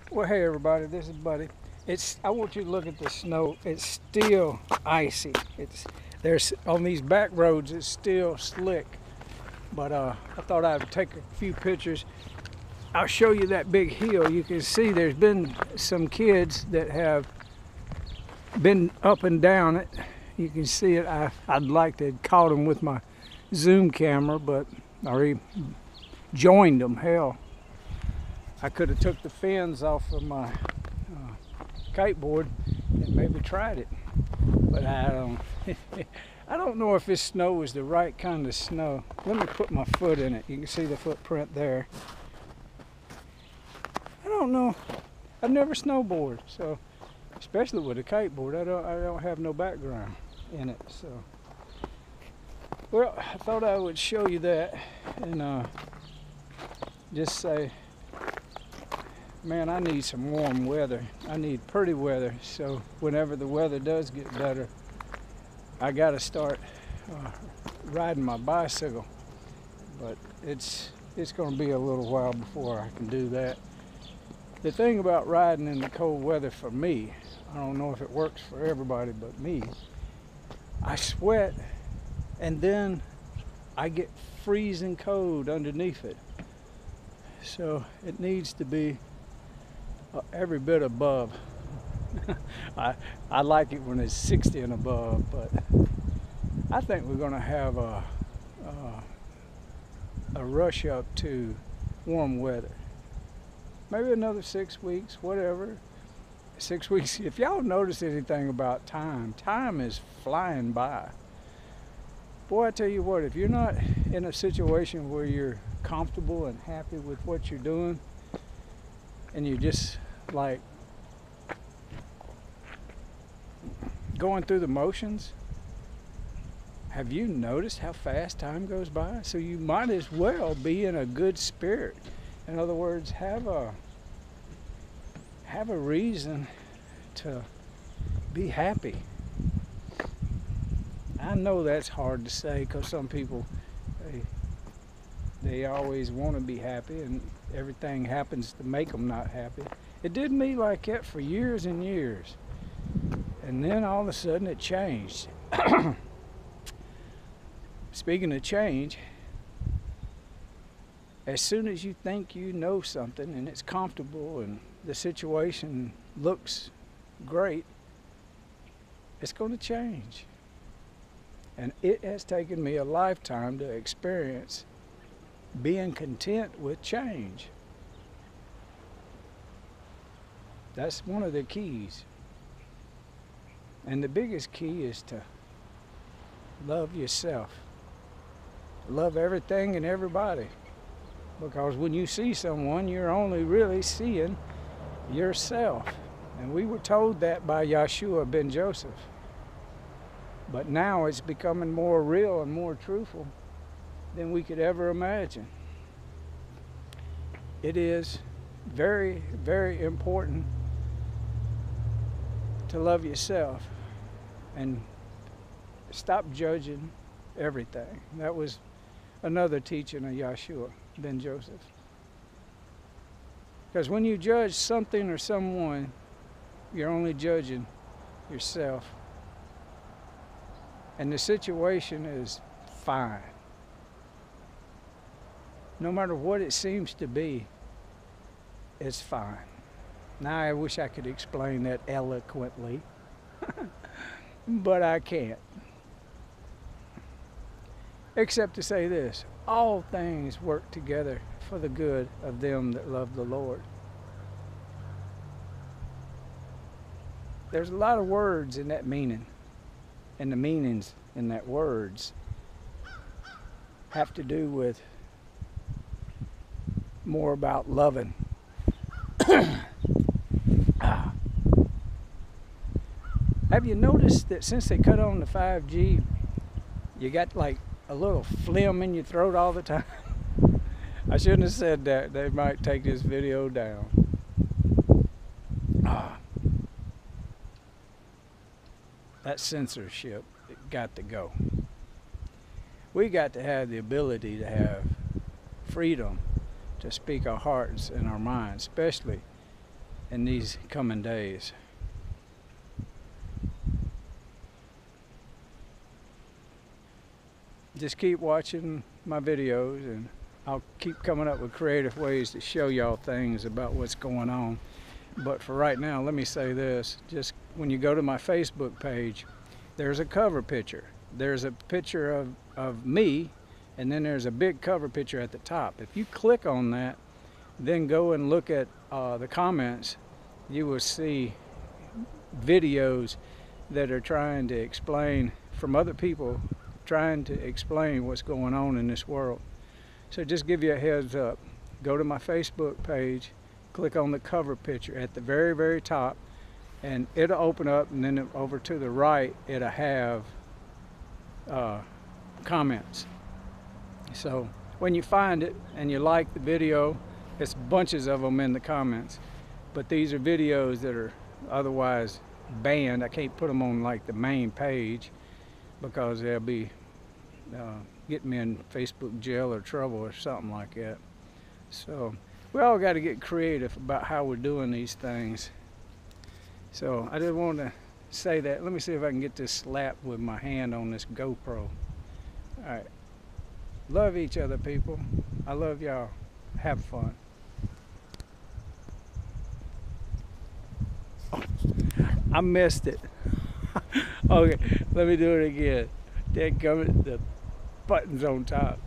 Well, hey everybody, this is Buddy. I want you to look at the snow. It's still icy. There's on these back roads. It's still slick. But I thought I'd take a few pictures. I'll show you that big hill. You can see there's been some kids that have been up and down it. You can see it. I'd like to have caught them with my zoom camera, but I already joined them. Hell, I could have took the fins off of my kiteboard and maybe tried it, but I don't. I don't know if this snow is the right kind of snow. Let me put my foot in it. You can see the footprint there. I don't know. I've never snowboarded, so especially with a kiteboard, I don't have no background in it. So, well, I thought I would show you that and just say, man, I need some warm weather. I need pretty weather. So whenever the weather does get better, I got to start riding my bicycle. But it's going to be a little while before I can do that. The thing about riding in the cold weather for me, I don't know if it works for everybody but me, I sweat and then I get freezing cold underneath it. So it needs to be every bit above. I like it when it's 60 and above, but I think we're going to have a rush up to warm weather. Maybe another 6 weeks, whatever. 6 weeks. If y'all notice anything about time, time is flying by. Boy, I tell you what, if you're not in a situation where you're comfortable and happy with what you're doing, and you're just like going through the motions, have you noticed how fast time goes by? So you might as well be in a good spirit. In other words, have a reason to be happy. I know that's hard to say because some people they always want to be happy and everything happens to make them not happy. It did me like that for years and years, and then all of a sudden it changed. Speaking of change, as soon as you think you know something and it's comfortable and the situation looks great, it's going to change. And it has taken me a lifetime to experience being content with change. That's one of the keys. And the biggest key is to love yourself. Love everything and everybody. Because when you see someone, you're only really seeing yourself. And we were told that by Yeshua ben Joseph. But now it's becoming more real and more truthful than we could ever imagine. It is very, very important to love yourself and stop judging everything. That was another teaching of Yeshua ben Joseph. Because when you judge something or someone, you're only judging yourself. And the situation is fine. No matter what it seems to be, it's fine. Now I wish I could explain that eloquently, but I can't. Except to say this, all things work together for the good of them that love the Lord. There's a lot of words in that meaning, and the meanings in that words have to do with more about loving. Have you noticed that since they cut on the 5G, you got like a little phlegm in your throat all the time? I shouldn't have said that. They might take this video down. That censorship, it got to go. We got to have the ability to have freedom to speak our hearts and our minds, especially in these coming days. Just keep watching my videos, and I'll keep coming up with creative ways to show y'all things about what's going on. But for right now, let me say this. Just when you go to my Facebook page, there's a cover picture. There's a picture of me, and then there's a big cover picture at the top. If you click on that, then go and look at the comments, you will see videos that are trying to explain, from other people trying to explain what's going on in this world. So just give you a heads up. Go to my Facebook page, click on the cover picture at the very, very top, and it'll open up, and then over to the right, it'll have comments. So when you find it and you like the video, it's bunches of them in the comments. But these are videos that are otherwise banned. I can't put them on like the main page because they'll be getting me in Facebook jail or trouble or something like that. So we all got to get creative about how we're doing these things. So I just want to say that. Let me see if I can get this slap with my hand on this GoPro. Alright. Love each other, people. I love y'all. Have fun. Oh, I missed it. Okay, let me do it again. Dadgummit, the button's on top.